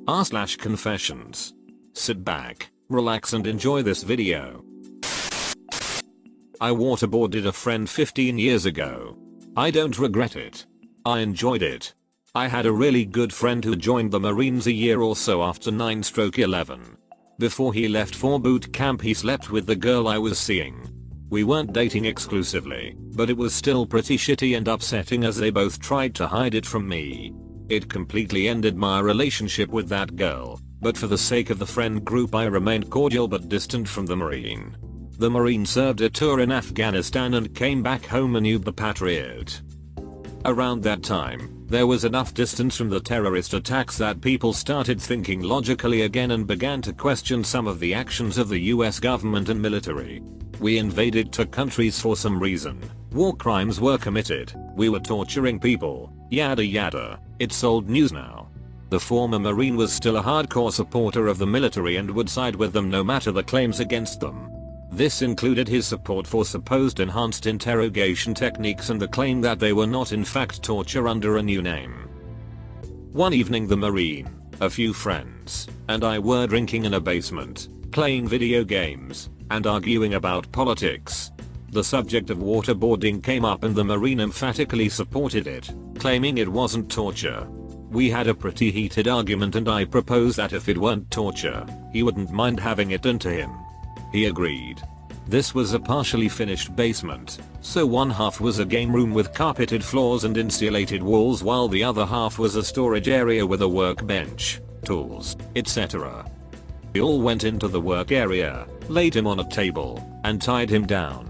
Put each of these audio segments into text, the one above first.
r/confessions. Sit back, relax and enjoy this video. I waterboarded a friend 15 years ago. I don't regret it. I enjoyed it. I had a really good friend who joined the Marines a year or so after 9/11. Before he left for boot camp he slept with the girl I was seeing. We weren't dating exclusively, but it was still pretty shitty and upsetting as they both tried to hide it from me. It completely ended my relationship with that girl, but for the sake of the friend group I remained cordial but distant from the Marine. The Marine served a tour in Afghanistan and came back home a new patriot. Around that time, there was enough distance from the terrorist attacks that people started thinking logically again and began to question some of the actions of the US government and military. We invaded two countries for some reason. War crimes were committed. We were torturing people. Yada yada. It's old news now. The former Marine was still a hardcore supporter of the military and would side with them no matter the claims against them. This included his support for supposed enhanced interrogation techniques and the claim that they were not in fact torture under a new name. One evening the Marine, a few friends, and I were drinking in a basement, playing video games, and arguing about politics. The subject of waterboarding came up and the Marine emphatically supported it, claiming it wasn't torture. We had a pretty heated argument and I proposed that if it weren't torture, he wouldn't mind having it done to him. He agreed. This was a partially finished basement, so one half was a game room with carpeted floors and insulated walls while the other half was a storage area with a workbench, tools, etc. We all went into the work area, laid him on a table, and tied him down.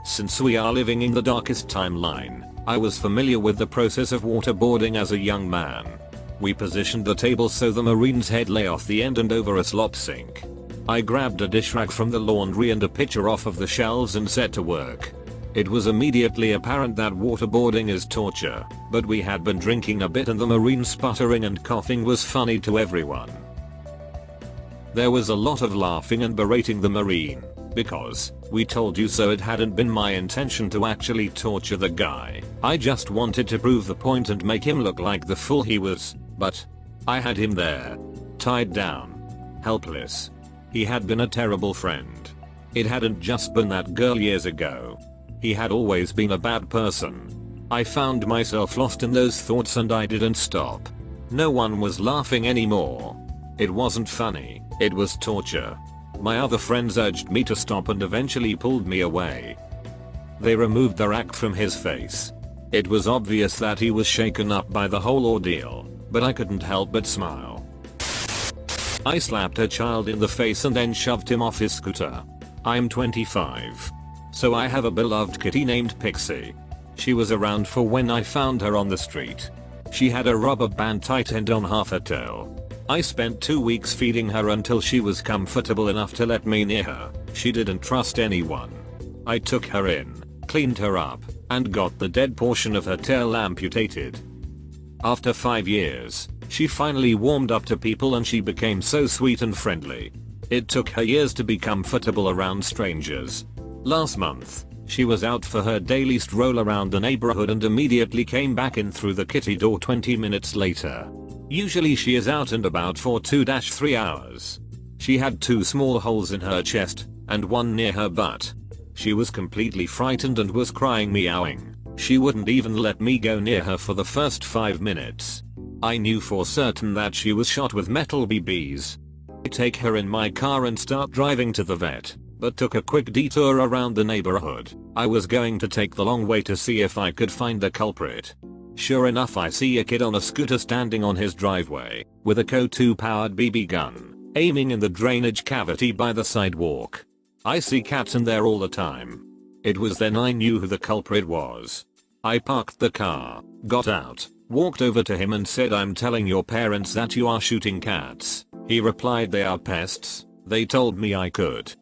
Since we are living in the darkest timeline, I was familiar with the process of waterboarding as a young man. We positioned the table so the Marine's head lay off the end and over a slop sink. I grabbed a dish rag from the laundry and a pitcher off of the shelves and set to work. It was immediately apparent that waterboarding is torture, but we had been drinking a bit and the Marine sputtering and coughing was funny to everyone. There was a lot of laughing and berating the Marine, because, we told you so. It hadn't been my intention to actually torture the guy. I just wanted to prove the point and make him look like the fool he was, but I had him there, tied down, helpless. He had been a terrible friend. It hadn't just been that girl years ago. He had always been a bad person. I found myself lost in those thoughts and I didn't stop. No one was laughing anymore. It wasn't funny, it was torture. My other friends urged me to stop and eventually pulled me away. They removed the rag from his face. It was obvious that he was shaken up by the whole ordeal, but I couldn't help but smile. I slapped a child in the face and then shoved him off his scooter. I'm 25. So I have a beloved kitty named Pixie. She was around for when I found her on the street. She had a rubber band tightened on half her tail. I spent 2 weeks feeding her until she was comfortable enough to let me near her. She didn't trust anyone. I took her in, cleaned her up, and got the dead portion of her tail amputated. After 5 years, she finally warmed up to people and she became so sweet and friendly. It took her years to be comfortable around strangers. Last month, she was out for her daily stroll around the neighborhood and immediately came back in through the kitty door 20 minutes later. Usually she is out and about for 2-3 hours. She had 2 small holes in her chest, and one near her butt. She was completely frightened and was crying, meowing. She wouldn't even let me go near her for the first 5 minutes. I knew for certain that she was shot with metal BBs. I take her in my car and start driving to the vet, but took a quick detour around the neighborhood. I was going to take the long way to see if I could find the culprit. Sure enough, I see a kid on a scooter standing on his driveway, with a CO2 powered BB gun, aiming in the drainage cavity by the sidewalk. I see cats in there all the time. It was then I knew who the culprit was. I parked the car, got out, walked over to him and said, "I'm telling your parents that you are shooting cats." He replied, "They are pests. They told me I could."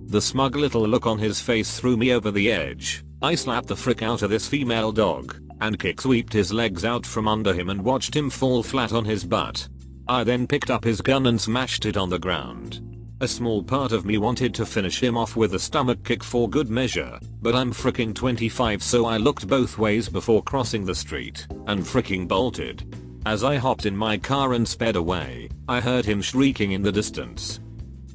The smug little look on his face threw me over the edge. I slapped the frick out of this female dog, and kick sweeped his legs out from under him and watched him fall flat on his butt. I then picked up his gun and smashed it on the ground. A small part of me wanted to finish him off with a stomach kick for good measure, but I'm fricking 25, so I looked both ways before crossing the street, and fricking bolted. As I hopped in my car and sped away, I heard him shrieking in the distance.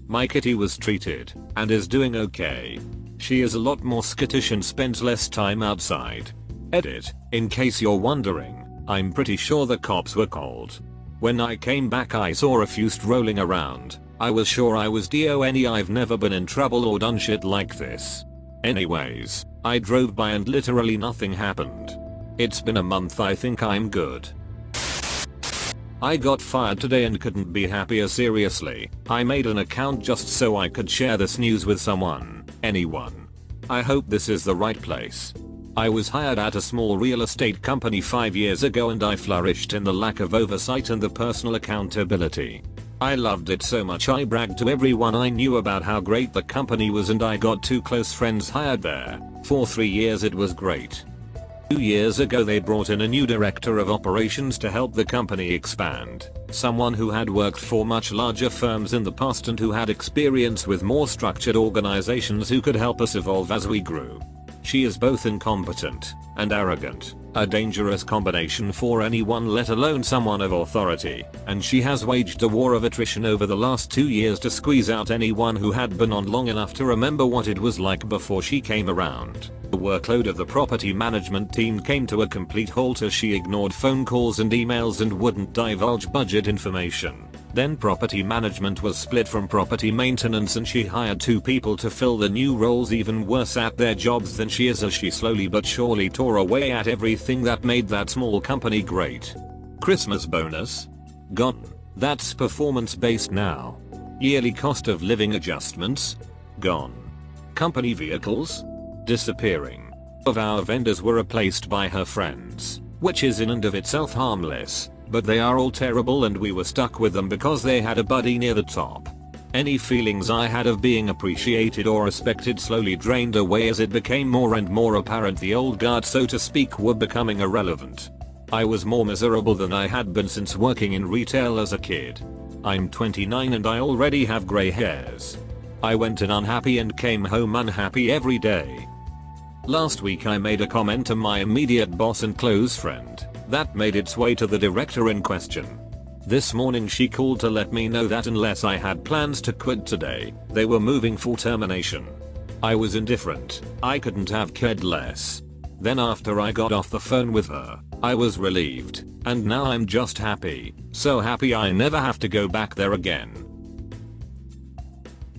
My kitty was treated and is doing okay. She is a lot more skittish and spends less time outside. Edit, in case you're wondering, I'm pretty sure the cops were called. When I came back I saw a few strolling around. I was sure I was DONE. I've never been in trouble or done shit like this. Anyways, I drove by and literally nothing happened. It's been a month. I think I'm good. I got fired today and couldn't be happier. Seriously, I made an account just so I could share this news with someone, anyone. I hope this is the right place. I was hired at a small real estate company 5 years ago and I flourished in the lack of oversight and the personal accountability. I loved it so much I bragged to everyone I knew about how great the company was, and I got 2 close friends hired there. For 3 years it was great. 2 years ago they brought in a new director of operations to help the company expand. Someone who had worked for much larger firms in the past and who had experience with more structured organizations who could help us evolve as we grew. She is both incompetent and arrogant, a dangerous combination for anyone, let alone someone of authority, and she has waged a war of attrition over the last 2 years to squeeze out anyone who had been on long enough to remember what it was like before she came around. The workload of the property management team came to a complete halt as she ignored phone calls and emails and wouldn't divulge budget information. Then property management was split from property maintenance and she hired 2 people to fill the new roles, even worse at their jobs than she is, as she slowly but surely tore away at everything that made that small company great. Christmas bonus? Gone. That's performance based now. Yearly cost of living adjustments? Gone. Company vehicles? Disappearing. Of our vendors were replaced by her friends, which is in and of itself harmless, but they are all terrible and we were stuck with them because they had a buddy near the top. Any feelings I had of being appreciated or respected slowly drained away as it became more and more apparent the old guard, so to speak, were becoming irrelevant. I was more miserable than I had been since working in retail as a kid. I'm 29 and I already have grey hairs. I went in unhappy and came home unhappy every day. Last week I made a comment to my immediate boss and close friend that made its way to the director in question. This morning she called to let me know that unless I had plans to quit today, they were moving for termination. I was indifferent. I couldn't have cared less. Then after I got off the phone with her, I was relieved, and now I'm just happy. So happy I never have to go back there again.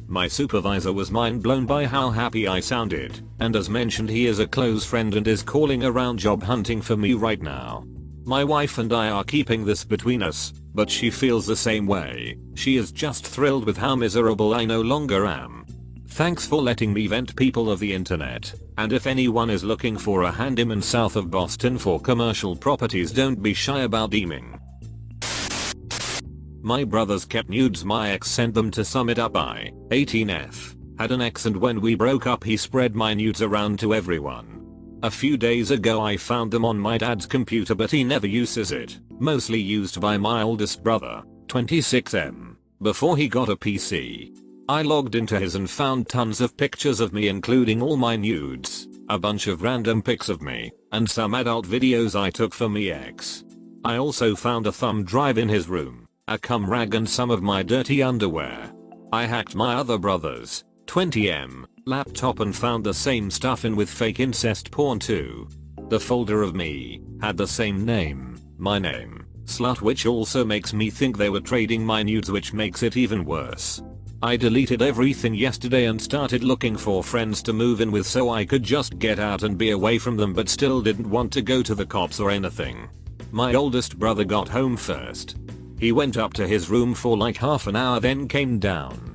My supervisor was mind blown by how happy I sounded, and as mentioned he is a close friend and is calling around job hunting for me right now. My wife and I are keeping this between us, but she feels the same way. She is just thrilled with how miserable I no longer am. Thanks for letting me vent, people of the internet, and if anyone is looking for a handyman south of Boston for commercial properties, don't be shy about DMing. My brothers kept nudes. My ex sent them. To sum it up, I, 18F, had an ex, and when we broke up he spread my nudes around to everyone. A few days ago I found them on my dad's computer, but he never uses it, mostly used by my oldest brother, 26M, before he got a PC. I logged into his and found tons of pictures of me, including all my nudes, a bunch of random pics of me, and some adult videos I took for me ex. I also found a thumb drive in his room, a cum rag, and some of my dirty underwear. I hacked my other brother's, 20M, laptop and found the same stuff in with fake incest porn too. The folder of me had the same name, my name, slut, which also makes me think they were trading my nudes, which makes it even worse. I deleted everything yesterday and started looking for friends to move in with so I could just get out and be away from them, but still didn't want to go to the cops or anything. My oldest brother got home first. He went up to his room for like half an hour, then came down.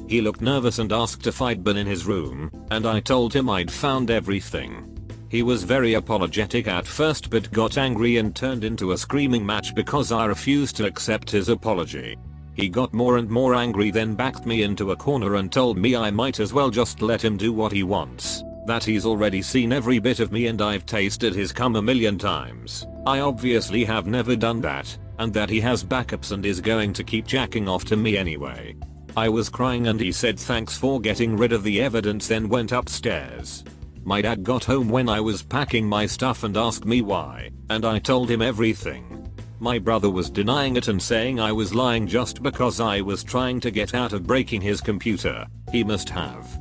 He looked nervous and asked if I'd been in his room, and I told him I'd found everything. He was very apologetic at first but got angry and turned into a screaming match because I refused to accept his apology. He got more and more angry, then backed me into a corner and told me I might as well just let him do what he wants, that he's already seen every bit of me and I've tasted his cum a million times. I obviously have never done that, and that he has backups and is going to keep jacking off to me anyway. I was crying and he said thanks for getting rid of the evidence, then went upstairs. My dad got home when I was packing my stuff and asked me why, and I told him everything. My brother was denying it and saying I was lying just because I was trying to get out of breaking his computer. He must have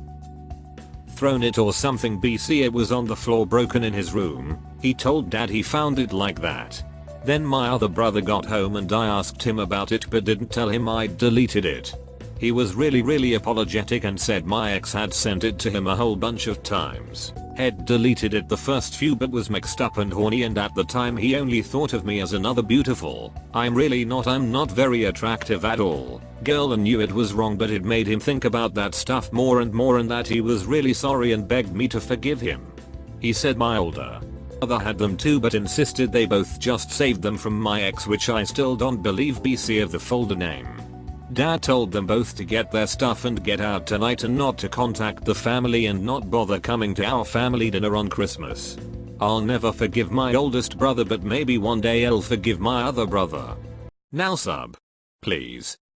thrown it or something. BC, it was on the floor broken in his room. He told dad he found it like that. Then my other brother got home and I asked him about it but didn't tell him I'd deleted it. He was really apologetic and said my ex had sent it to him a whole bunch of times. Had deleted it the first few but was mixed up and horny, and at the time he only thought of me as another beautiful, I'm not very attractive at all, girl, and knew it was wrong, but it made him think about that stuff more and more and that he was really sorry and begged me to forgive him. He said my older brother had them too but insisted they both just saved them from my ex, which I still don't believe. BC of the folder name. Dad told them both to get their stuff and get out tonight and not to contact the family and not bother coming to our family dinner on Christmas. I'll never forgive my oldest brother, but maybe one day I'll forgive my other brother. Now sub. Please.